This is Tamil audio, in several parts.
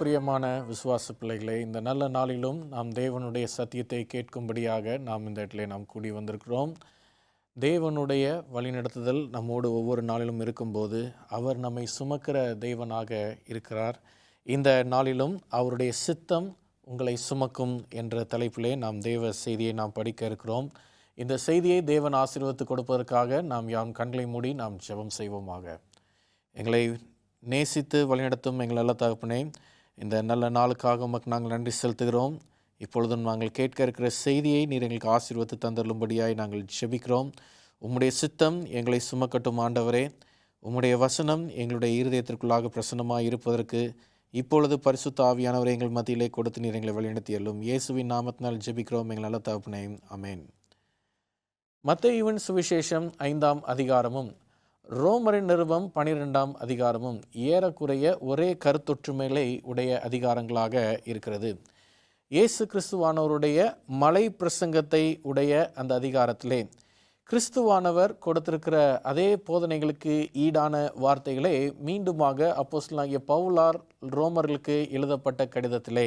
பிரியமான விசுவாச பிள்ளைகளே, இந்த நல்ல நாளிலும் நாம் தேவனுடைய சத்தியத்தை கேட்கும்படியாக நாம் இந்த இடத்துல நாம் கூடி வந்திருக்கிறோம். தேவனுடைய வழிநடத்துதல் நம்மோடு ஒவ்வொரு நாளிலும் இருக்கும்போது அவர் நம்மை சுமக்கிற தேவனாக இருக்கிறார். இந்த நாளிலும் அவருடைய சித்தம் உங்களை சுமக்கும் என்ற தலைப்பிலே நாம் தேவ செய்தியை நாம் படிக்க இருக்கிறோம். இந்த செய்தியை தேவன் ஆசீர்வதித்து கொடுப்பதற்காக நாம் யாம் கண்களை மூடி நாம் ஜெபம் செய்வோமாக. எங்களை நேசித்து வழிநடத்தும் எங்கள் நல்ல தகப்பனே, இந்த நல்ல நாளுக்காக உமக்கு நாங்கள் நன்றி செலுத்துகிறோம். இப்பொழுதும் நாங்கள் கேட்க இருக்கிற செய்தியை நீர் எங்களுக்கு ஆசீர்வதித்து தந்தருளும்படியாய் நாங்கள் ஜெபிக்கிறோம். உம்முடைய சித்தம் எங்களை சுமக்கட்டும் ஆண்டவரே. உம்முடைய வசனம் எங்களுடைய இருதயத்திற்குள்ளாக பிரசன்னமாக இருப்பதற்கு இப்பொழுது பரிசுத்த ஆவியானவரை எங்கள் மத்தியிலே கொடுத்து நீர் எங்களை வழிநடத்தியல்லும். இயேசுவின் நாமத்தினால் ஜெபிக்கிறோம் எங்கள் நல்ல தகப்பனே, ஆமென். மத்தேயுவின் சுவிசேஷம் 5ஆம் அதிகாரமும் ரோமரின் நிருபம் 12ஆம் அதிகாரமும் ஏறக்குறைய ஒரே கருத்தொற்றுமைகளை உடைய அதிகாரங்களாக இருக்கிறது. இயேசு கிறிஸ்துவானவருடைய மலை பிரசங்கத்தை உடைய அந்த அதிகாரத்திலே கிறிஸ்துவானவர் கொடுத்திருக்கிற அதே போதனைகளுக்கு ஈடான வார்த்தைகளே மீண்டுமாக அப்போஸ்தலனாகிய பவுலார் ரோமர்களுக்கு எழுதப்பட்ட கடிதத்திலே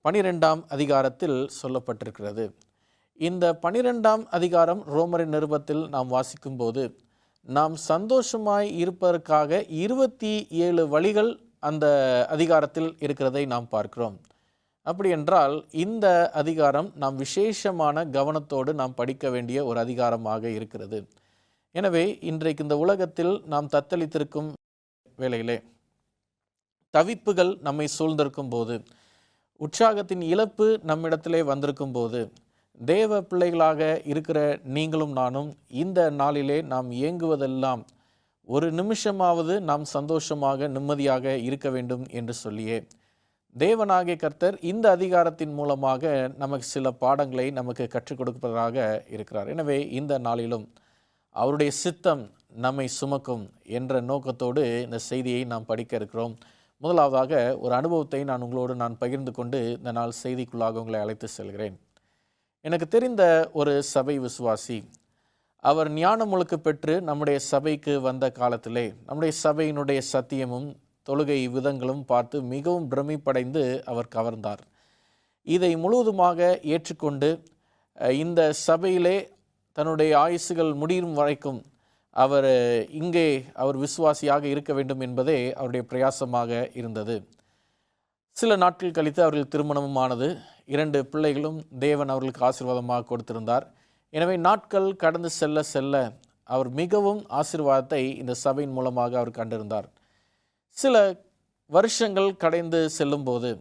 12ஆம் அதிகாரத்தில் சொல்லப்பட்டிருக்கிறது. இந்த 12ஆம் அதிகாரம் ரோமரின் நிருபத்தில் நாம் வாசிக்கும்போது நாம் சந்தோஷமாய் இருப்பதற்காக 27 வழிகள் அந்த அதிகாரத்தில் இருக்கிறதை நாம் பார்க்கிறோம். அப்படி என்றால் இந்த அதிகாரம் நாம் விசேஷமான கவனத்தோடு நாம் படிக்க வேண்டிய ஒரு அதிகாரமாக இருக்கிறது. எனவே இன்றைக்கு இந்த உலகத்தில் நாம் தத்தளித்திருக்கும் வேளையிலே தவிப்புகள் நம்மை சூழ்ந்திருக்கும் போது, உற்சாகத்தின் இழப்பு நம்மிடத்திலே வந்திருக்கும் போது, தேவ பிள்ளைகளாக இருக்கிற நீங்களும் நானும் இந்த நாளிலே நாம் இயங்குவதெல்லாம் ஒரு நிமிஷமாவது நாம் சந்தோஷமாக நிம்மதியாக இருக்க வேண்டும் என்று சொல்லியே தேவனாகிய கர்த்தர் இந்த அதிகாரத்தின் மூலமாக நமக்கு சில பாடங்களை நமக்கு கற்றுக் கொடுப்பதாக இருக்கிறார். எனவே இந்த நாளிலும் அவருடைய சித்தம் நம்மை சுமக்கும் என்ற நோக்கத்தோடு இந்த செய்தியை நாம் படிக்க இருக்கிறோம். முதலாவதாக ஒரு அனுபவத்தை நான் உங்களோடு பகிர்ந்து கொண்டு இந்த நாள் செய்திக்குள்ளாக உங்களை அழைத்து செல்கிறேன். எனக்கு தெரிந்த ஒரு சபை விசுவாசி, அவர் ஞானம் முழுக்க பெற்று நம்முடைய சபைக்கு வந்த காலத்திலே நம்முடைய சபையினுடைய சத்தியமும் தொழுகை விதங்களும் பார்த்து மிகவும் பிரமிப்படைந்து அவர் கவர்ந்தார். இதை முழுவதுமாக ஏற்றுக்கொண்டு இந்த சபையிலே தன்னுடைய ஆயுசுகள் முடியும் வரைக்கும் அவர் விசுவாசியாக இருக்க வேண்டும் என்பதே அவருடைய பிரயாசமாக இருந்தது. சில நாட்கள் கழித்து அவர்கள் திருமணமும் ஆனது. 2 பிள்ளைகளும் தேவன் அவர்களுக்கு ஆசீர்வாதமாக கொடுத்திருந்தார். எனவே நாட்கள் கடந்து செல்ல செல்ல அவர் மிகவும் ஆசீர்வாதத்தை இந்த சபையின் மூலமாக அவர் கண்டிருந்தார். சில வருஷங்கள் கடந்து செல்லும்போது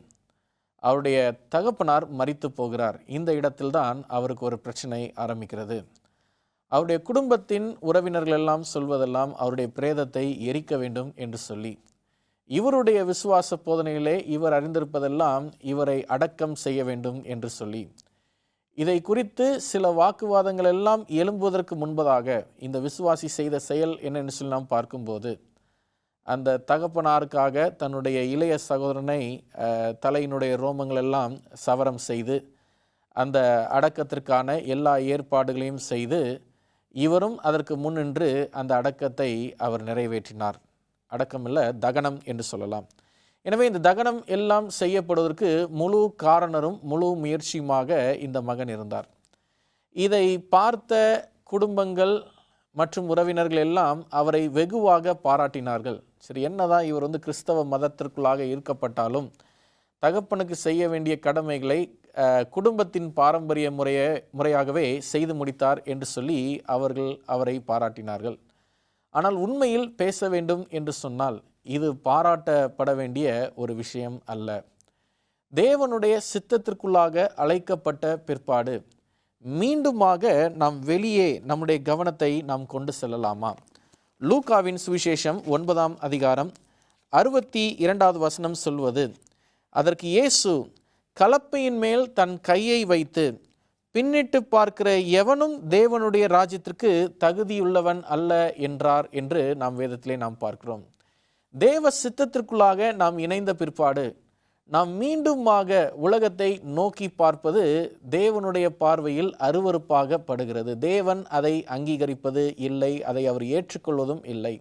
அவருடைய தகப்பனார் மரித்து போகிறார். இந்த இடத்தில்தான் அவருக்கு ஒரு பிரச்சனை ஆரம்பிக்கிறது. அவருடைய குடும்பத்தின் உறவினர்கள் எல்லாம் சொல்வதெல்லாம் அவருடைய பிரேதத்தை எரிக்க வேண்டும் என்று சொல்லி, இவருடைய விசுவாச போதனையிலே இவர் அறிந்திருப்பதெல்லாம் இவரை அடக்கம் செய்ய வேண்டும் என்று சொல்லி, இதை குறித்து சில வாக்குவாதங்கள் எல்லாம் எழும்புவதற்கு முன்பதாக இந்த விசுவாசி செய்த செயல் என்னென்னு சொல்லி நாம் பார்க்கும்போது, அந்த தகப்பனாருக்காக தன்னுடைய இளைய சகோதரனை தலையினுடைய ரோமங்கள் எல்லாம் சவரம் செய்து அந்த அடக்கத்திற்கான எல்லா ஏற்பாடுகளையும் செய்து இவரும் அதற்கு முன்னின்று அந்த அடக்கத்தை அவர் நிறைவேற்றினார். அடக்கம் இல்லை, தகனம் என்று சொல்லலாம். எனவே இந்த தகனம் எல்லாம் செய்யப்படுவதற்கு முழு காரணரும் முழு முயற்சியுமாக இந்த மகன் இருந்தார். இதை பார்த்த குடும்பங்கள் மற்றும் உறவினர்கள் எல்லாம் அவரை வெகுவாக பாராட்டினார்கள். சரி, என்னதான் இவர் கிறிஸ்தவ மதத்திற்குள்ளாக ஈர்க்கப்பட்டாலும் தகப்பனுக்கு செய்ய வேண்டிய கடமைகளை குடும்பத்தின் பாரம்பரிய முறையாகவே செய்து முடித்தார் என்று சொல்லி அவர்கள் அவரை பாராட்டினார்கள். ஆனால் உண்மையில் பேச வேண்டும் என்று சொன்னால் இது பாராட்டப்பட வேண்டிய ஒரு விஷயம் அல்ல. தேவனுடைய சித்தத்திற்குள்ளாக அழைக்கப்பட்ட பிற்பாடு மீண்டுமாக நாம் வெளியே நம்முடைய கவனத்தை நாம் கொண்டு செல்லலாமா? லூக்காவின் சுவிசேஷம் 9ஆம் அதிகாரம் 62வது வசனம் சொல்வது, அதற்கு இயேசு கலப்பையின் மேல் தன் கையை வைத்து, பின்னிட்டு பார்க்கிற எவனும் தேவனுடைய ராஜ்யத்திற்கு தகுதியுள்ளவன் அல்ல என்றார் என்று நாம் வேதத்திலே நாம் பார்க்கிறோம். தேவ சித்தத்திற்குள்ளாக நாம் இணைந்த பிற்பாடு நாம் மீண்டுமாக உலகத்தை நோக்கி பார்ப்பது தேவனுடைய பார்வையில் அருவருப்பாக படுகிறது. தேவன் அதை அங்கீகரிப்பது இல்லை, அதை அவர் ஏற்றுக்கொள்வதும் இல்லை.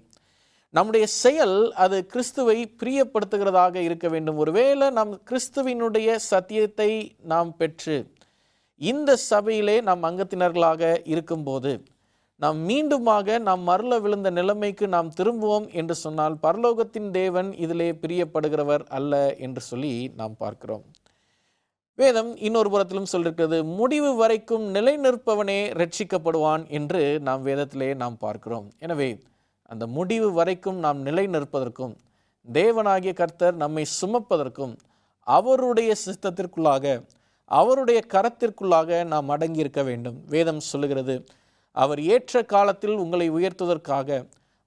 நம்முடைய செயல் அது கிறிஸ்துவை பிரியப்படுத்துகிறதாக இருக்க வேண்டும். ஒருவேளை நாம் கிறிஸ்துவினுடைய சத்தியத்தை நாம் பெற்று இந்த சபையிலே நாம் அங்கத்தினர்களாக இருக்கும்போது நாம் மீண்டுமாக நாம் மரல விழுந்த நிலைமைக்கு நாம் திரும்புவோம் என்று சொன்னால் பரலோகத்தின் தேவன் இதிலே பிரியப்படுகிறவர் அல்ல என்று சொல்லி நாம் பார்க்கிறோம். வேதம் இன்னொரு புறத்திலும் சொல்லிருக்கிறது, முடிவு வரைக்கும் நிலை நிற்பவனே ரட்சிக்கப்படுவான் என்று நாம் வேதத்திலே நாம் பார்க்கிறோம். எனவே அந்த முடிவு வரைக்கும் நாம் நிலை நிற்பதற்கும் தேவனாகிய கர்த்தர் நம்மை சுமப்பதற்கும் அவருடைய சித்தத்திற்குள்ளாக அவருடைய கரத்திற்குள்ளாக நாம் அடங்கியிருக்க வேண்டும். வேதம் சொல்லுகிறது, அவர் ஏற்ற காலத்தில் உங்களை உயர்த்துவதற்காக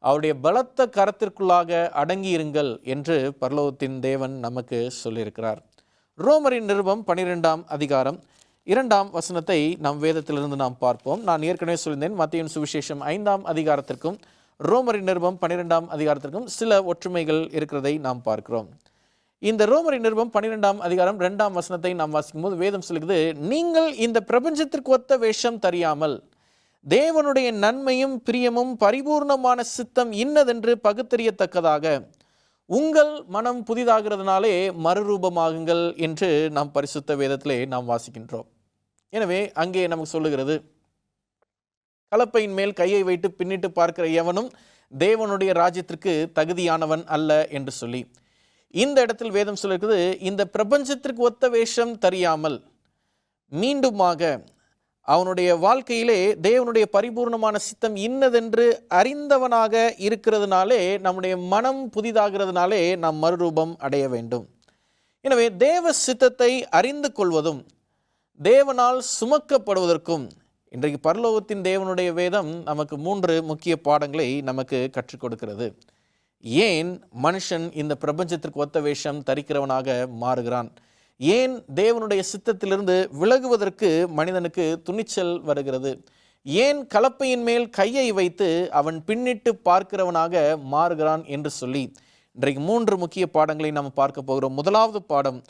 அவருடைய பலத்த கரத்திற்குள்ளாக அடங்கியிருங்கள் என்று பரலோகத்தின் தேவன் நமக்கு சொல்லியிருக்கிறார். ரோமரின் நிருபம் 12ஆம் அதிகாரம் 2ஆம் வசனத்தை நம் வேதத்திலிருந்து நாம் பார்ப்போம். நான் ஏற்கனவே சொல்லியிருந்தேன், மத்தேயுவின் சுவிசேஷம் 5ஆம் அதிகாரத்திற்கும் ரோமரின் நிருபம் 12ஆம் அதிகாரத்திற்கும் சில ஒற்றுமைகள் இருக்கிறதை நாம் பார்க்கிறோம். இந்த ரோமரின் நிருபம் 12ஆம் அதிகாரம் 2ஆம் வசனத்தை நாம் வாசிக்கும் போது வேதம் சொல்லுகிறது, நீங்கள் இந்த பிரபஞ்சத்திற்கு ஒத்த வேஷம் தெரியாமல் தேவனுடைய நன்மையும் பிரியமும் பரிபூர்ணமான சித்தம் இன்னதென்று பகுத்தறியத்தக்கதாக உங்கள் மனம் புதிதாகிறதுனாலே மறுரூபமாகுங்கள் என்று நாம் பரிசுத்த வேதத்திலே நாம் வாசிக்கின்றோம். எனவே அங்கே நமக்கு சொல்லுகிறது, கலப்பையின் மேல் கையை வைத்து பின்னிட்டு பார்க்கிற எவனும் தேவனுடைய ராஜ்யத்திற்கு தகுதியானவன் அல்ல என்று சொல்லி இந்த இடத்தில் வேதம் சொல்லிருக்குது, இந்த பிரபஞ்சத்திற்கு ஒத்த வேஷம் தெரியாமல் மீண்டுமாக அவனுடைய வாழ்க்கையிலே தேவனுடைய பரிபூர்ணமான சித்தம் இன்னதென்று அறிந்தவனாக இருக்கிறதுனாலே நம்முடைய மனம் புதிதாகிறதுனாலே நாம் மறுரூபம் அடைய வேண்டும். எனவே தேவ சித்தத்தை அறிந்து கொள்வதும் தேவனால் சுமக்கப்படுவதற்கும் இன்றைக்கு பரலோகத்தின் தேவனுடைய வேதம் நமக்கு 3 முக்கிய பாடங்களை நமக்கு கற்றுக் கொடுக்கிறது. ஏன் மனுஷன் இந்த பிரபஞ்சத்திற்கு ஒத்த வேஷம் தரிக்கிறவனாக மாறுகிறான்? ஏன் தேவனுடைய சித்தத்திலிருந்து விலகுவதற்கு மனிதனுக்கு துணிச்சல் வருகிறது? ஏன் கலப்பையின் மேல் கையை வைத்து அவன் பின்னிட்டு பார்க்கிறவனாக மாறுகிறான் என்று சொல்லி இன்றைக்கு 3 முக்கிய பாடங்களை நாம் பார்க்க போகிறோம். முதலாவது பாடம்,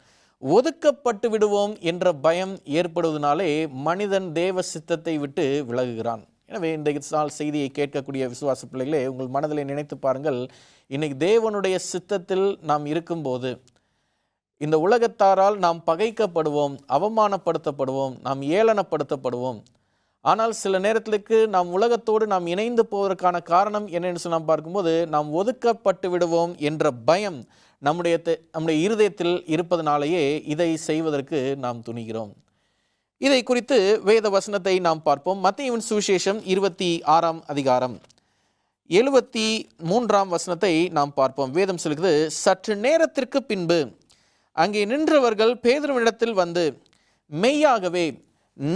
ஒதுக்கப்பட்டு விடுவோம் என்ற பயம் ஏற்படுவதனாலே மனிதன் தேவ சித்தத்தை விட்டு விலகுகிறான். எனவே இன்றைக்கு நாள் செய்தியை கேட்கக்கூடிய விசுவாச பிள்ளைகளே, உங்கள் மனதிலே நினைத்து பாருங்கள், இன்னைக்கு தேவனுடைய சித்தத்தில் நாம் இருக்கும்போது இந்த உலகத்தாரால் நாம் பகைக்கப்படுவோம், அவமானப்படுத்தப்படுவோம், நாம் ஏளனப்படுத்தப்படுவோம். ஆனால் சில நேரத்திற்கு நாம் உலகத்தோடு நாம் இணைந்து போவதற்கான காரணம் என்னென்னு சொல்லி நாம் பார்க்கும்போது, நாம் ஒதுக்கப்பட்டு விடுவோம் என்ற பயம் நம்முடைய இருதயத்தில் இருப்பதனாலேயே இதை செய்வதற்கு நாம் துணிகிறோம். இதை குறித்து வேத வசனத்தை நாம் பார்ப்போம். மத்தேயுவின் சுவிசேஷம் 26ஆம் அதிகாரம் 73ஆம் வசனத்தை நாம் பார்ப்போம். வேதம் சொல்கிறது, சற்று நேரத்திற்கு பின்பு அங்கே நின்றவர்கள் பேதுருவினிடத்தில் வந்து, மெய்யாகவே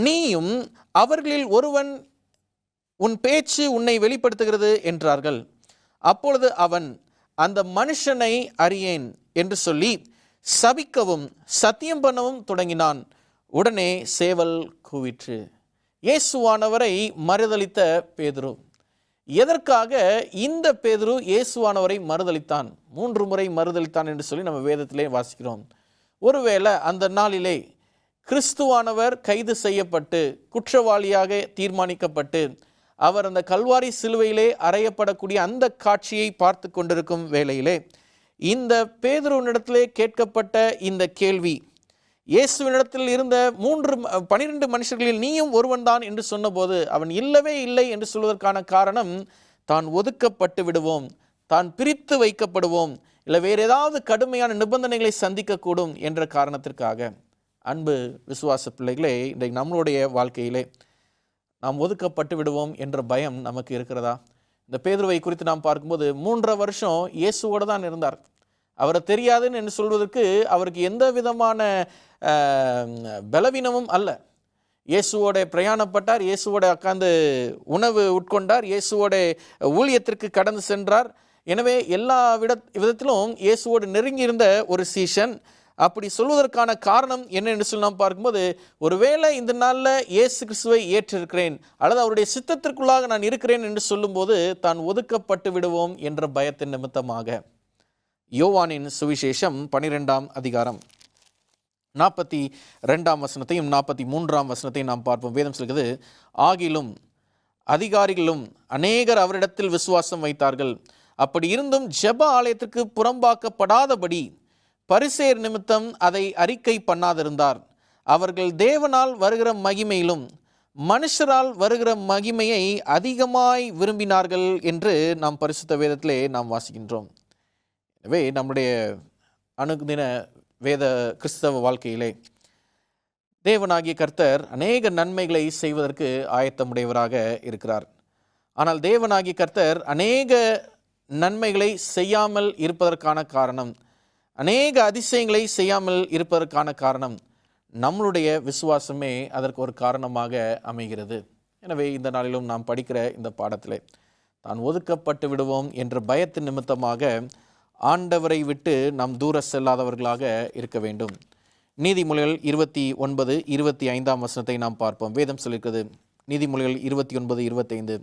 நீயும் அவர்களில் ஒருவன், உன் பேச்சு உன்னை வெளிப்படுத்துகிறது என்றார்கள். அப்பொழுது அவன், அந்த மனுஷனை அறியேன் என்று சொல்லி சபிக்கவும் சத்தியம் பண்ணவும் தொடங்கினான். உடனே சேவல் கூவிற்று. இயேசுவானவரை மறுதலித்த பேதுரு. எதற்காக இந்த பேதுரு இயேசுவானவரை மறுதலித்தான்? 3 முறை மறுதலித்தான் என்று சொல்லி நம்ம வேதத்திலே வாசிக்கிறோம். ஒருவேளை அந்த நாளிலே கிறிஸ்துவானவர் கைது செய்யப்பட்டு குற்றவாளியாக தீர்மானிக்கப்பட்டு அவர் அந்த கல்வாரி சிலுவையிலே அறையப்படக்கூடிய அந்த காட்சியை பார்த்து கொண்டிருக்கும் வேளையிலே இந்த பேதுருவினிடத்திலே கேட்கப்பட்ட இந்த கேள்வி, இயேசுவினிடத்தில் இருந்த 12 மனுஷர்களில் நீயும் ஒருவன் தான் என்று சொன்னபோது அவன் இல்லவே இல்லை என்று சொல்வதற்கான காரணம், தான் ஒதுக்கப்பட்டு விடுவோம், தான் பிரித்து வைக்கப்படுவோம், இல்லை வேறு ஏதாவது கடுமையான நிபந்தனைகளை சந்திக்கக்கூடும் என்ற காரணத்திற்காக. அன்பு விசுவாச பிள்ளைகளே, இன்றைக்கு நம்மளுடைய வாழ்க்கையிலே நாம் ஒதுக்கப்பட்டு விடுவோம் என்ற பயம் நமக்கு இருக்கிறதா? இந்த பேதுருவை குறித்து நாம் பார்க்கும்போது 3 வருஷம் இயேசுவோடு தான் இருந்தார். அவரை தெரியாதுன்னு என்று சொல்வதற்கு அவருக்கு எந்த விதமான பலவீனமும் அல்ல. இயேசுவோட பிரயாணப்பட்டார், இயேசுவோட உட்கார்ந்து உணவு உட்கொண்டார், இயேசுவோட ஊழியத்திற்கு கடந்து சென்றார். எனவே எல்லா விதத்திலும் இயேசுவோடு நெருங்கி இருந்த ஒரு சீஷன். அப்படி சொல்வதற்கான காரணம் என்ன என்று சொல்லி நாம் பார்க்கும்போது, ஒருவேளை இந்த நாளில் இயேசு கிறிஸ்துவை ஏற்றிருக்கிறேன் அல்லது அவருடைய சித்தத்திற்குள்ளாக நான் இருக்கிறேன் என்று சொல்லும்போது தான் ஒதுக்கப்பட்டு விடுவோம் என்ற பயத்தின் நிமித்தமாக. யோவானின் சுவிசேஷம் 12ஆம் அதிகாரம் 42ஆம் வசனத்தையும் 43ஆம் வசனத்தையும் நாம் பார்ப்போம். வேதம் சொல்கிறது, ஆகிலும் அதிகாரிகளும் அநேகர் அவரிடத்தில் விசுவாசம் வைத்தார்கள். அப்படி இருந்தும் ஜெப ஆலயத்திற்கு புறம்பாக்கப்படாதபடி பரிசேயர் நிமித்தம் அதை அறிக்கை பண்ணாதிருந்தார். அவர்கள் தேவனால் வருகிற மகிமையிலும் மனுஷரால் வருகிற மகிமையை அதிகமாய் விரும்பினார்கள் என்று நாம் பரிசுத்த வேதத்திலே நாம் வாசிக்கின்றோம். எனவே நம்முடைய அனுதின வேத கிறிஸ்தவ வாழ்க்கையிலே தேவனாகிய கர்த்தர் அநேக நன்மைகளை செய்வதற்கு ஆயத்தமுடையவராக இருக்கிறார். ஆனால் தேவனாகிய கர்த்தர் அநேக நன்மைகளை செய்யாமல் இருப்பதற்கான காரணம், அநேக அதிசயங்களை செய்யாமல் இருப்பதற்கான காரணம் நம்மளுடைய விசுவாசமே அதற்கு ஒரு காரணமாக அமைகிறது. எனவே இந்த நாளிலும் நாம் படிக்கிற இந்த பாடத்திலே தான் ஒதுக்கப்பட்டு விடுவோம் என்ற பயத்தின் நிமித்தமாக ஆண்டவரை விட்டு நாம் தூர செல்லாதவர்களாக இருக்க வேண்டும். நீதிமொழிகள் 29:25 நாம் பார்ப்போம். வேதம் சொல்லியிருக்கிறது, நீதிமொழிகள் 29:25,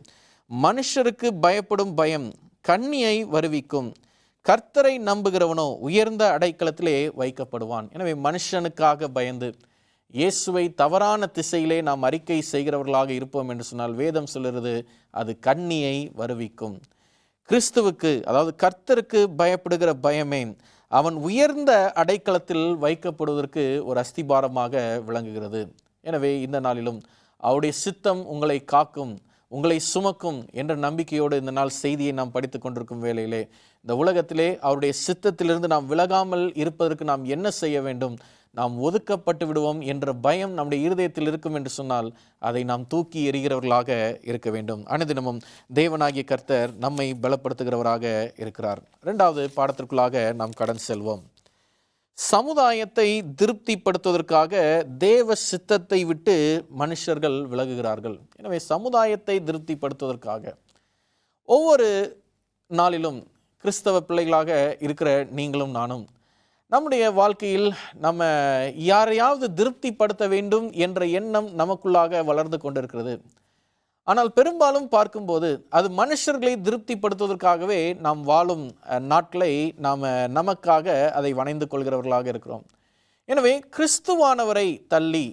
மனுஷருக்கு பயப்படும் பயம் கண்ணியை வருவிக்கும், கர்த்தரை நம்புகிறவனோ உயர்ந்த அடைக்கலத்திலே வைக்கப்படுவான். எனவே மனுஷனுக்காக பயந்து இயேசுவை தவறான திசையிலே நாம் அறிக்கை செய்கிறவர்களாக இருப்போம் என்று சொன்னால் வேதம் சொல்கிறது அது கண்ணியை வருவிக்கும். கிறிஸ்துவுக்கு, அதாவது கர்த்தருக்கு பயப்படுகிற பயமே அவன் உயர்ந்த அடைக்கலத்தில் வைக்கப்படுவதற்கு ஒரு அஸ்திபாரமாக விளங்குகிறது. எனவே இந்த நாளிலும் அவருடைய சித்தம் உங்களை காக்கும், உங்களை சுமக்கும் என்ற நம்பிக்கையோடு இந்த நாள் செய்தியை நாம் படித்து கொண்டிருக்கும் வேளையிலே இந்த உலகத்திலே அவருடைய சித்தத்திலிருந்து நாம் விலகாமல் இருப்பதற்கு நாம் என்ன செய்ய வேண்டும்? நாம் ஒதுக்கப்பட்டு விடுவோம் என்ற பயம் நம்முடைய இருதயத்தில் இருக்கும் என்று சொன்னால் அதை நாம் தூக்கி எறிகிறவர்களாக இருக்க வேண்டும். அனுதினமும் தேவனாகிய கர்த்தர் நம்மை பலப்படுத்துகிறவராக இருக்கிறார். இரண்டாவது பாடத்திற்குள்ளாக நாம் கடந்து செல்வோம். சமுதாயத்தை திருப்திப்படுத்துவதற்காக தேவ சித்தத்தை விட்டு மனுஷர்கள் விலகுகிறார்கள். எனவே சமுதாயத்தை திருப்திப்படுத்துவதற்காக ஒவ்வொரு நாளிலும் கிறிஸ்தவ பிள்ளைகளாக இருக்கிற நீங்களும் நானும் நம்முடைய வாழ்க்கையில் நம்ம யாரையாவது திருப்திப்படுத்த வேண்டும் என்ற எண்ணம் நமக்குள்ளாக வளர்ந்து கொண்டிருக்கிறது. ஆனால் பெரும்பாலும் பார்க்கும்போது அது மனுஷர்களை திருப்திப்படுத்துவதற்காகவே நாம் வாழும் நாட்களை நாம் நமக்காக அதை வணைந்து கொள்கிறவர்களாக இருக்கிறோம். எனவே கிறிஸ்துவானவரை தள்ளி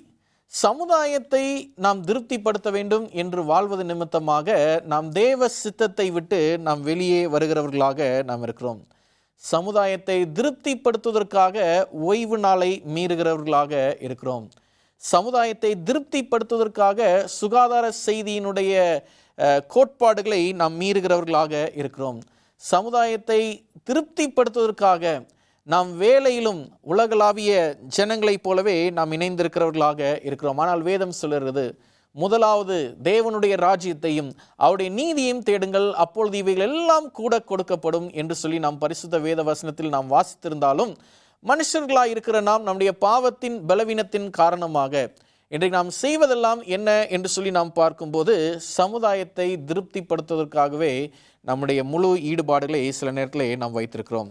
சமுதாயத்தை நாம் திருப்திப்படுத்த வேண்டும் என்று வாழ்வது நிமித்தமாக நாம் தேவ சித்தத்தை விட்டு நாம் வெளியே வருகிறவர்களாக நாம் இருக்கிறோம். சமுதாயத்தை திருப்திப்படுத்துவதற்காக ஓய்வு நாளை மீறுகிறவர்களாக இருக்கிறோம். சமுதாயத்தை திருப்திப்படுத்துவதற்காக சுகாதார செய்தியினுடைய கோட்பாடுகளை நாம் மீறுகிறவர்களாக இருக்கிறோம். சமுதாயத்தை திருப்திப்படுத்துவதற்காக நாம் வேலையிலும் உலகளாவிய ஜனங்களைப் போலவே நாம் இணைந்திருக்கிறவர்களாக இருக்கிறோம். ஆனால் வேதம் சொல்கிறது, முதலாவது தேவனுடைய ராஜ்யத்தையும் அவருடைய நீதியையும் தேடுங்கள், அப்பொழுது இவைகள் எல்லாம் கூட கொடுக்கப்படும் என்று சொல்லி நாம் பரிசுத்த வேத வசனத்தில் நாம் வாசித்திருந்தாலும் மனுஷர்களாய் இருக்கிற நாம் நம்முடைய பாவத்தின் பலவீனத்தின் காரணமாக இன்றைக்கு நாம் செய்வதெல்லாம் என்ன என்று சொல்லி நாம் பார்க்கும்போது சமுதாயத்தை திருப்திப்படுத்துவதற்காகவே நம்முடைய முழு ஈடுபாடுகளை சில நேரத்திலே நாம் வைத்திருக்கிறோம்.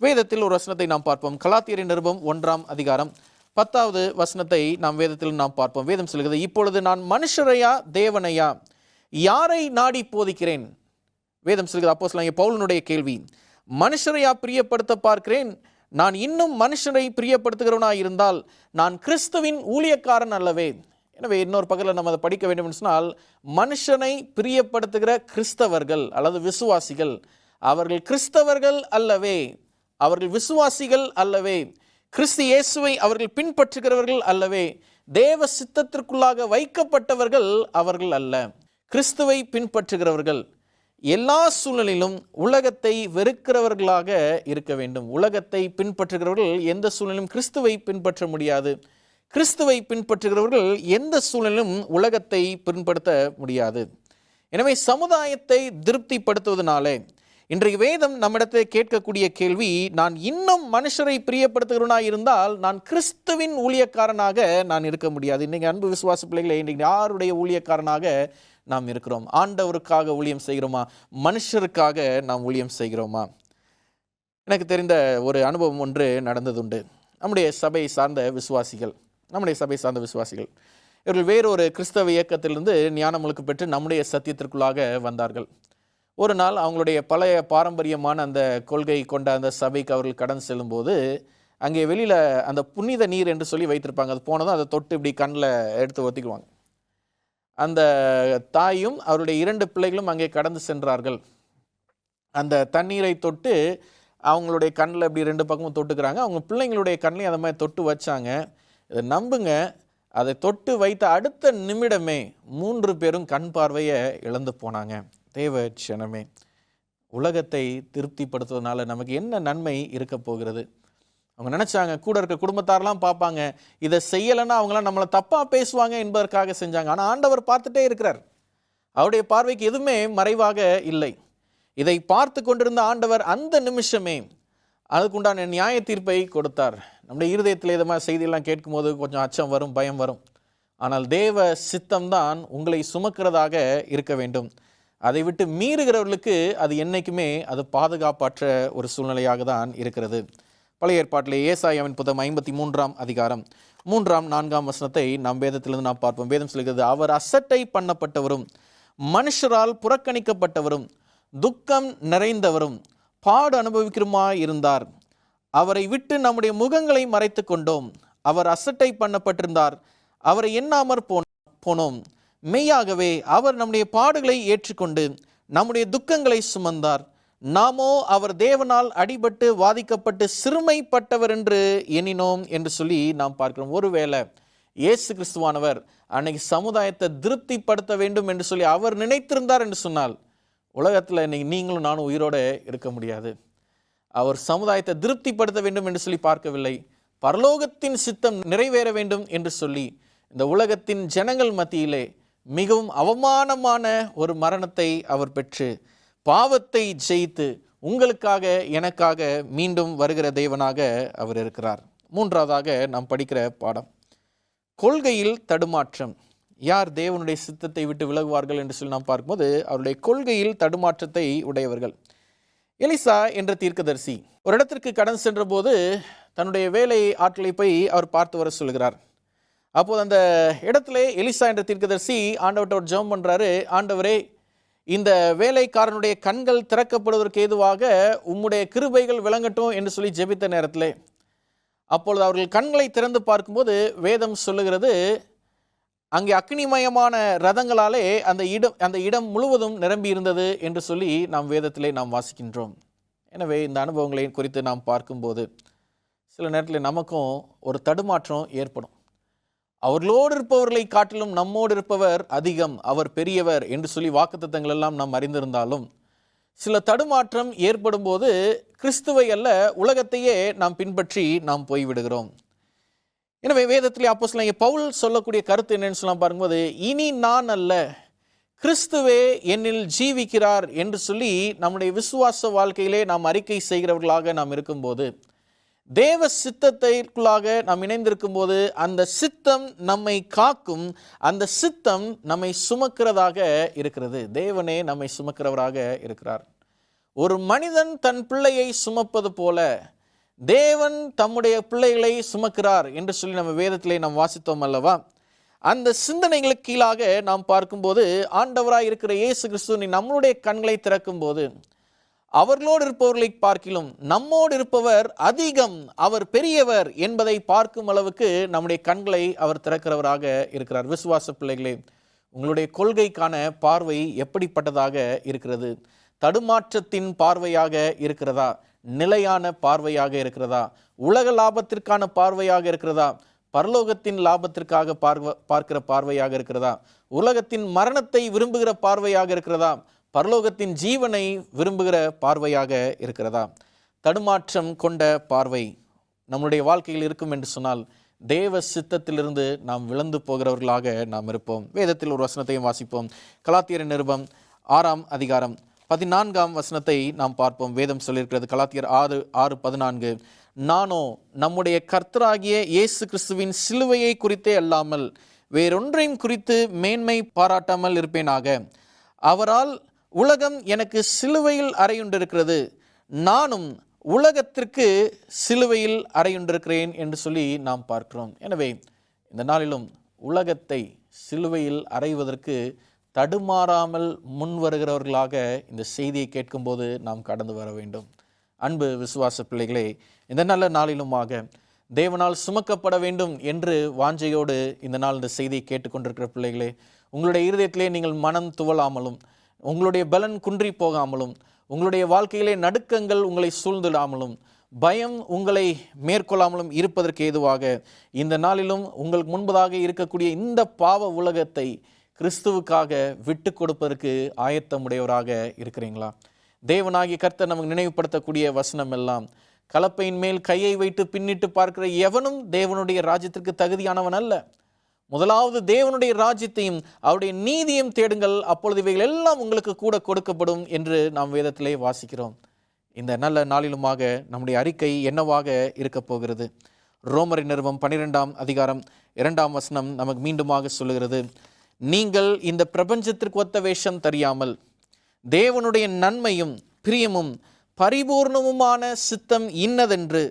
வேதத்தில் ஒரு வசனத்தை நாம் பார்ப்போம். கலாத்தியரின் நிருபம் 1:10 வசனத்தை நாம் வேதத்தில் நாம் பார்ப்போம். வேதம் சொல்கிறது, இப்பொழுது நான் மனுஷரையா தேவனையா யாரை நாடி போதிக்கிறேன்? வேதம் சொல்கிறது, அப்போஸ்தலனாகிய பவுலினுடைய கேள்வி, மனுஷரையா பிரியப்படுத்த பார்க்கிறேன்? நான் இன்னும் மனுஷரை பிரியப்படுத்துகிறவனாய் இருந்தால் நான் கிறிஸ்துவின் ஊழியக்காரன் அல்லவே. எனவே இன்னொரு பக்கத்தில் நம்ம அதை படிக்க வேண்டும் என்று சொன்னால், மனுஷனை பிரியப்படுத்துகிற கிறிஸ்தவர்கள் அல்லது விசுவாசிகள் அவர்கள் கிறிஸ்தவர்கள் அல்லவே, அவர்கள் விசுவாசிகள் அல்லவே, கிறிஸ்து இயேசுவை அவர்கள் பின்பற்றுகிறவர்கள் அல்லவே, தேவ சித்தத்திற்குள்ளாக வைக்கப்பட்டவர்கள் அவர்கள் அல்ல. கிறிஸ்துவை பின்பற்றுகிறவர்கள் எல்லா சூழ்நிலையிலும் உலகத்தை வெறுக்கிறவர்களாக இருக்க வேண்டும். உலகத்தை பின்பற்றுகிறவர்கள் எந்த சூழ்நிலையும் கிறிஸ்துவை பின்பற்ற முடியாது. கிறிஸ்துவை பின்பற்றுகிறவர்கள் எந்த சூழ்நிலையும் உலகத்தை பின்பற்ற முடியாது. எனவே சமுதாயத்தை திருப்திப்படுத்துவதனாலே இன்றைக்கு வேதம் நம்மிடத்தில் கேட்கக்கூடிய கேள்வி, நான் இன்னும் மனுஷரை பிரியப்படுத்துகிறவனாக இருந்தால் நான் கிறிஸ்துவின் ஊழியக்காரனாக நான் இருக்க முடியாது. இன்றைக்கு அன்பு விசுவாச பிள்ளைகளை, இன்றைக்கு யாருடைய ஊழியக்காரனாக நாம் இருக்கிறோம்? ஆண்டவருக்காக ஊழியம் செய்கிறோமா? மனுஷருக்காக நாம் ஊழியம் செய்கிறோமா? எனக்கு தெரிந்த ஒரு அனுபவம் ஒன்று நடந்ததுண்டு. நம்முடைய சபை சார்ந்த விசுவாசிகள் இவர்கள் வேறொரு கிறிஸ்தவ இயக்கத்திலிருந்து ஞானமுழுக்கு பெற்று நம்முடைய சத்தியத்திற்குள்ளாக வந்தார்கள். ஒரு நாள் அவங்களுடைய பழைய பாரம்பரியமான அந்த கொள்கை கொண்ட அந்த சபைக்கு அவர்கள் கடந்து செல்லும்போது அங்கே வெளியில் அந்த புனித நீர் என்று சொல்லி வைத்திருப்பாங்க. அது போனதும் அதை தொட்டு இப்படி கண்ணில் எடுத்து ஒத்திக்குவாங்க. அந்த தாயும் அவருடைய 2 பிள்ளைகளும் அங்கே கடந்து சென்றார்கள். அந்த தண்ணீரை தொட்டு அவங்களுடைய கண்ணில் இப்படி 2 பக்கமும் தொட்டுக்கிறாங்க. அவங்க பிள்ளைங்களுடைய கண்ணையும் அந்த மாதிரி தொட்டு வச்சாங்க. இதை நம்புங்க, அதை தொட்டு வைத்த அடுத்த நிமிடமே 3 பேரும் கண் பார்வையை இழந்து போனாங்க. தேவ ஜனமே, உலகத்தை திருப்திப்படுத்துவதனால நமக்கு என்ன நன்மை இருக்க போகிறது? அவங்க நினச்சாங்க, கூட இருக்க குடும்பத்தாரெலாம் பார்ப்பாங்க, இதை செய்யலைன்னா அவங்களாம் நம்மளை தப்பாக பேசுவாங்க என்பதற்காக செஞ்சாங்க. ஆனால் ஆண்டவர் பார்த்துட்டே இருக்கிறார். அவருடைய பார்வைக்கு எதுவுமே மறைவாக இல்லை. இதை பார்த்து கொண்டிருந்த ஆண்டவர் அந்த நிமிஷமே அதுக்குண்டான நியாய தீர்ப்பை கொடுத்தார். நம்முடைய இருதயத்தில் இதை மாதிரி செய்தியெல்லாம் கேட்கும்போது கொஞ்சம் அச்சம் வரும், பயம் வரும். ஆனால் தேவ சித்தம்தான் உங்களை சுமக்கிறதாக இருக்க வேண்டும். அதை விட்டு மீறுகிறவர்களுக்கு அது என்றைக்குமே அது பாதுகாப்பற்ற ஒரு சூழ்நிலையாக தான் இருக்கிறது. பழைய ஏற்பாட்டிலே ஏசாயாவின் புத்தகம் 53ஆம் அதிகாரம் 3ஆம் 4ஆம் வசனத்தை நாம் வேதத்திலிருந்து நாம் பார்ப்போம். வேதம் சொல்கிறது, அவர் அசட்டை பண்ணப்பட்டவரும் மனுஷரால் புறக்கணிக்கப்பட்டவரும் துக்கம் நிறைந்தவரும் பாடு அனுபவிக்கிறமாய் இருந்தார். அவரை விட்டு நம்முடைய முகங்களை மறைத்து கொண்டோம். அவர் அசட்டை பண்ணப்பட்டிருந்தார், அவரை எண்ணாமற் போனோம். மெய்யாகவே அவர் நம்முடைய பாடுகளை ஏற்றுக்கொண்டு நம்முடைய துக்கங்களை சுமந்தார். நாமோ அவர் தேவனால் அடிபட்டு வாதிக்கப்பட்டு சிறுமைப்பட்டவர் என்று எண்ணினோம் என்று சொல்லி நாம் பார்க்கிறோம். ஒருவேளை இயேசு கிறிஸ்துவானவர் அன்னைக்கு சமுதாயத்தை திருப்திப்படுத்த வேண்டும் என்று சொல்லி அவர் நினைத்திருந்தார் என்று சொன்னால், உலகத்தில் இன்னைக்கு நீங்களும் நானும் உயிரோடு இருக்க முடியாது. அவர் சமுதாயத்தை திருப்திப்படுத்த வேண்டும் என்று சொல்லி பார்க்கவில்லை, பரலோகத்தின் சித்தம் நிறைவேற வேண்டும் என்று சொல்லி இந்த உலகத்தின் ஜனங்கள் மத்தியிலே மிகவும் அவமானமான ஒரு மரணத்தை அவர் பெற்று பாவத்தை ஜெயித்து உங்களுக்காக எனக்காக மீண்டும் வருகிற தேவனாக அவர் இருக்கிறார். 3ஆவதாக நாம் படிக்கிற பாடம், கொள்கையில் தடுமாற்றம். யார் தேவனுடைய சித்தத்தை விட்டு விலகுவார்கள் என்று சொல்லி நாம் பார்க்கும்போது அவருடைய கொள்கையில் தடுமாற்றத்தை உடையவர்கள். எலிசா என்ற தீர்க்கதரிசி ஒரு இடத்திற்கு கடந்து சென்ற போது தன்னுடைய வேலை ஆட்களை போய் அவர் பார்த்து வர சொல்கிறார். அப்போது அந்த இடத்துல எலிசா என்ற தீர்க்கதரிசி ஆண்டவர்கிட்ட ஒரு ஜெபம் பண்ணுறாரு. ஆண்டவரே, இந்த வேலைக்காரனுடைய கண்கள் திறக்கப்படுவதற்கு ஏதுவாக உம்முடைய கிருபைகள் விளங்கட்டும் என்று சொல்லி ஜெபித்த நேரத்தில் அப்பொழுது அவர்கள் கண்களை திறந்து பார்க்கும்போது வேதம் சொல்லுகிறது, அங்கே அக்னிமயமான ரதங்களாலே அந்த இடம் முழுவதும் நிரம்பி இருந்தது என்று சொல்லி நாம் வேதத்திலே நாம் வாசிக்கின்றோம். எனவே இந்த அனுபவங்களை குறித்து நாம் பார்க்கும்போது சில நேரத்தில் நமக்கும் ஒரு தடுமாற்றம் ஏற்படும். அவர்களோடு இருப்பவர்களை காட்டிலும் நம்மோடு இருப்பவர் அதிகம், அவர் பெரியவர் என்று சொல்லி வாக்குத்தத்தங்கள் எல்லாம் நாம் அறிந்திருந்தாலும் சில தடுமாற்றம் ஏற்படும் போது கிறிஸ்துவை அல்ல உலகத்தையே நாம் பின்பற்றி நாம் போய்விடுகிறோம். எனவே வேதத்திலே அப்போஸ்தலனாகிய பவுல் சொல்லக்கூடிய கருத்து என்னன்னு சொல்லலாம் பார்க்கும்போது, இனி நான் அல்ல கிறிஸ்துவே என்னில் ஜீவிக்கிறார் என்று சொல்லி நம்முடைய விசுவாச வாழ்க்கையிலே நாம் அறிக்கை செய்கிறவர்களாக நாம் இருக்கும்போது, தேவ சித்தத்திற்குள்ளாக நாம் இணைந்திருக்கும் போது அந்த சித்தம் நம்மை காக்கும், அந்த சித்தம் நம்மை சுமக்கிறதாக இருக்கிறது. தேவனே நம்மை சுமக்கிறவராக இருக்கிறார். ஒரு மனிதன் தன் பிள்ளையை சுமப்பது போல தேவன் தம்முடைய பிள்ளைகளை சுமக்கிறார் என்று சொல்லி நம்ம வேதத்திலே நாம் வாசித்தோம் அல்லவா? அந்த சிந்தனைகளுக்கு கீழாக நாம் பார்க்கும்போது ஆண்டவராய் இருக்கிற இயேசு கிறிஸ்து நம்மளுடைய கண்களை திறக்கும் போது அவர்களோடு இருப்பவர்களை பார்க்கிலும் நம்மோடு இருப்பவர் அதிகம், அவர் பெரியவர் என்பதை பார்க்கும் அளவுக்கு நம்முடைய கண்களை அவர் திறக்கிறவராக இருக்கிறார். விசுவாச பிள்ளைகளே, உங்களுடைய கொள்கைக்கான பார்வை எப்படிப்பட்டதாக இருக்கிறது? தடுமாற்றத்தின் பார்வையாக இருக்கிறதா? நிலையான பார்வையாக இருக்கிறதா? உலக லாபத்திற்கான பார்வையாக இருக்கிறதா? பரலோகத்தின் லாபத்திற்காக பார்க்கிற பார்வையாக இருக்கிறதா? உலகத்தின் மரணத்தை விரும்புகிற பார்வையாக இருக்கிறதா? பரலோகத்தின் ஜீவனை விரும்புகிற பார்வையாக இருக்கிறதா? தடுமாற்றம் கொண்ட பார்வை நம்முடைய வாழ்க்கையில் இருக்கும் என்று சொன்னால் தேவ சித்தத்திலிருந்து நாம் விழுந்து போகிறவர்களாக நாம் இருப்போம். வேதத்தில் ஒரு வசனத்தையும் வாசிப்போம். கலாத்தியர் நிருபம் 6ஆம் அதிகாரம் 14ஆம் வசனத்தை நாம் பார்ப்போம். வேதம் சொல்லியிருக்கிறது, கலாத்தியர் 6:14, நானோ நம்முடைய கர்த்தராகிய இயேசு கிறிஸ்துவின் சிலுவையை குறித்தே அல்லாமல் வேறொன்றையும் குறித்து மேன்மை பாராட்டாமல் இருப்பேனாக. அவரால் உலகம் எனக்கு சிலுவையில் அறையுண்டிருக்கிறது, நானும் உலகத்திற்கு சிலுவையில் அறையுண்டிருக்கிறேன் என்று சொல்லி நாம் பார்க்கிறோம். எனவே இந்த நாளிலும் உலகத்தை சிலுவையில் அறைவதற்கு தடுமாறாமல் முன் வருகிறவர்களாக இந்த செய்தியை கேட்கும்போது நாம் கடந்து வர வேண்டும். அன்பு விசுவாச பிள்ளைகளே, இந்த நல்ல நாளிலுமாக தேவனால் சுமக்கப்பட வேண்டும் என்று வாஞ்சையோடு இந்த நாள் இந்த செய்தியை கேட்டுக்கொண்டிருக்கிற பிள்ளைகளே, உங்களுடைய இருதயத்திலே நீங்கள் மனம் துவளாமலும் உங்களுடைய பலன் குன்றி போகாமலும், உங்களுடைய வாழ்க்கையிலே நடுக்கங்கள் உங்களை சூழ்ந்திடாமலும், பயம் உங்களை மேற்கொள்ளாமலும் இருப்பதற்கு ஏதுவாக இந்த நாளிலும் உங்களுக்கு முன்பதாக இருக்கக்கூடிய இந்த பாவ உலகத்தை கிறிஸ்துவுக்காக விட்டு கொடுப்பதற்கு ஆயத்தமுடையவராக இருக்கிறீங்களா? தேவனாகிய கர்த்தர் நமக்கு நினைவுபடுத்தக்கூடிய வசனம் எல்லாம், கலப்பையின் மேல் கையை வைத்து பின்னிட்டு பார்க்கிற எவனும் தேவனுடைய ராஜ்யத்திற்கு தகுதியானவன் அல்ல. முதலாவது தேவனுடைய ராஜ்யத்தையும் அவருடைய நீதியும் தேடுங்கள், அப்பொழுது இவைகள் எல்லாம் உங்களுக்கு கூட கொடுக்கப்படும் என்று நாம் வேதத்திலே வாசிக்கிறோம். இந்த நல்ல நாளிலுமாக நம்முடைய அறிக்கை என்னவாக இருக்க போகிறது? ரோமரின் நிருபம் 12ஆம் அதிகாரம் 2ஆம் வசனம் நமக்கு மீண்டுமாக சொல்லுகிறது, நீங்கள் இந்த பிரபஞ்சத்திற்கு ஒத்த வேஷம் தெரியாமல் தேவனுடைய நன்மையும் பிரியமும் பரிபூர்ணமுமான சித்தம் இன்னதென்று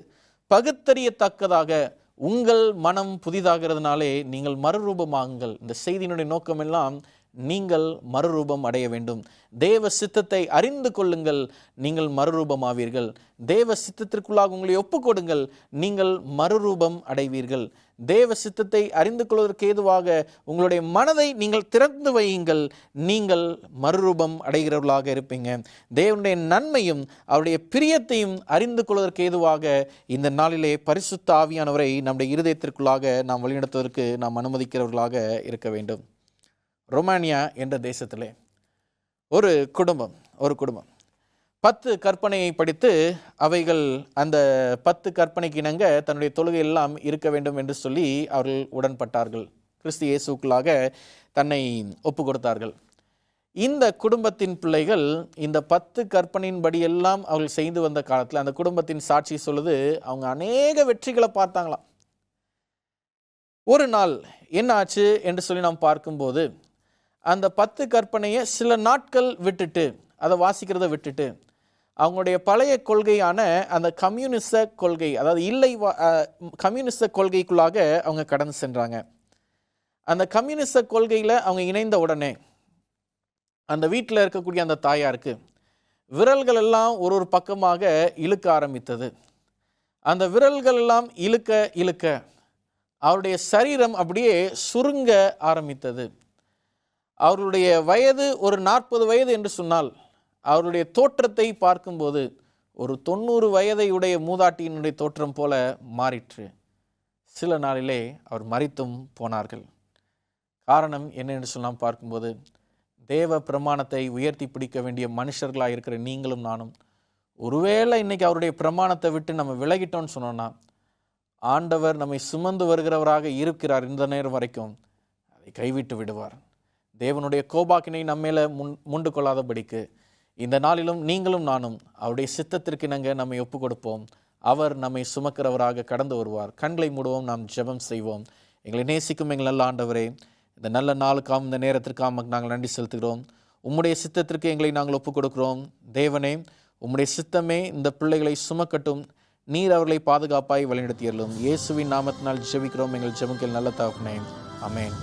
பகுத்தறியத்தக்கதாக உங்கள் மனம் புதிதாகிறதுனாலே நீங்கள் மறுரூபமாகுங்கள். இந்த செய்தியினுடைய நோக்கம் எல்லாம் நீங்கள் மறுரூபம் அடைய வேண்டும். தேவ சித்தத்தை அறிந்து கொள்ளுங்கள், நீங்கள் மறுரூபமாவீர்கள். தேவ சித்தத்திற்குள்ளாக உங்களை ஒப்புக்கொடுங்கள், நீங்கள் மறுரூபம் அடைவீர்கள். தேவ சித்தத்தை அறிந்து கொள்வதற்கு ஏதுவாக உங்களுடைய மனதை நீங்கள் திறந்து வையுங்கள், நீங்கள் மறுரூபம் அடைகிறவர்களாக இருப்பீங்க. தேவனுடைய நன்மையும் அவருடைய பிரியத்தையும் அறிந்து கொள்வதற்கு ஏதுவாக இந்த நாளிலே பரிசுத்த ஆவியானவரை நம்முடைய இருதயத்திற்குள்ளாக நாம் வழிநடத்துவதற்கு நாம் அனுமதிக்கிறவர்களாக இருக்க வேண்டும். ரொமானியா என்ற தேசத்திலே ஒரு குடும்பம் 10 கற்பனையை படித்து அவைகள் அந்த 10 கற்பனைக்கு இணங்க தன்னுடைய தொழுகை எல்லாம் இருக்க வேண்டும் என்று சொல்லி அவர்கள் உடன்பட்டார்கள். கிறிஸ்து இயேசுக்குள்ளாக தன்னை ஒப்பு கொடுத்தார்கள். இந்த குடும்பத்தின் பிள்ளைகள் இந்த 10 கற்பனையின்படி எல்லாம் அவர்கள் செய்து வந்த காலத்தில் அந்த குடும்பத்தின் சாட்சி சொல்லுது, அவங்க அநேக வெற்றிகளை பார்த்தாங்களாம். ஒரு நாள் என்ன ஆச்சு என்று சொல்லி நாம் பார்க்கும்போது, அந்த 10 கற்பனையை சில நாட்கள் விட்டுட்டு, அதை வாசிக்கிறத விட்டுட்டு, அவங்களுடைய பழைய கொள்கையான அந்த கம்யூனிச கொள்கை, அதாவது கம்யூனிச கொள்கைக்குள்ளாக அவங்க கடந்து சென்றாங்க. அந்த கம்யூனிச கொள்கையில் அவங்க இணைந்த உடனே அந்த வீட்டில் இருக்கக்கூடிய அந்த தாயாருக்கு விரல்கள் எல்லாம் ஒரு பக்கமாக இழுக்க ஆரம்பித்தது. அந்த விரல்கள் எல்லாம் இழுக்க அவருடைய சரீரம் அப்படியே சுருங்க ஆரம்பித்தது. அவருடைய வயது ஒரு 40 வயது என்று சொன்னால், அவருடைய தோற்றத்தை பார்க்கும்போது ஒரு 90 வயதை உடைய மூதாட்டியினுடைய தோற்றம் போல மாறிற்று. சில நாளிலே அவர் மரித்தும் போனார்கள். காரணம் என்ன என்று சொன்னால் பார்க்கும்போது, தேவ பிரமாணத்தை உயர்த்தி பிடிக்க வேண்டிய மனுஷர்களாக இருக்கிற நீங்களும் நானும் ஒருவேளை இன்னைக்கு அவருடைய பிரமாணத்தை விட்டு நம்ம விலகிட்டோம்னு சொன்னோம்னா, ஆண்டவர் நம்மை சுமந்து வருகிறவராக இருக்கிறார். இந்த நேரம் வரைக்கும் அதை கைவிட்டு விடுவார். தேவனுடைய கோபாக்கினை நம்மேல முண்டு கொள்ளாதபடிக்கு இந்த நாளிலும் நீங்களும் நானும் அவருடைய சித்தத்திற்கு நாங்கள் நம்மை ஒப்பு கொடுப்போம். அவர் நம்மை சுமக்கிறவராக கடந்து வருவார். கண்களை மூடுவோம், நாம் ஜெபம் செய்வோம். எங்களை நேசிக்கும் எங்கள் நல்ல ஆண்டவரே, இந்த நல்ல நாளுக்காகவும் இந்த நேரத்திற்காக நாங்கள் நன்றி செலுத்துகிறோம். உம்முடைய சித்தத்திற்கு எங்களை நாங்கள் ஒப்பு கொடுக்கிறோம். தேவனே, உம்முடைய சித்தமே இந்த பிள்ளைகளை சுமக்கட்டும். நீர் அவர்களை பாதுகாப்பாய் வழிநடத்தியறலும். இயேசுவின் நாமத்தினால் ஜெபிக்கிறோம் எங்கள் ஜெபங்கள் நல்ல தகப்பனே, ஆமென்.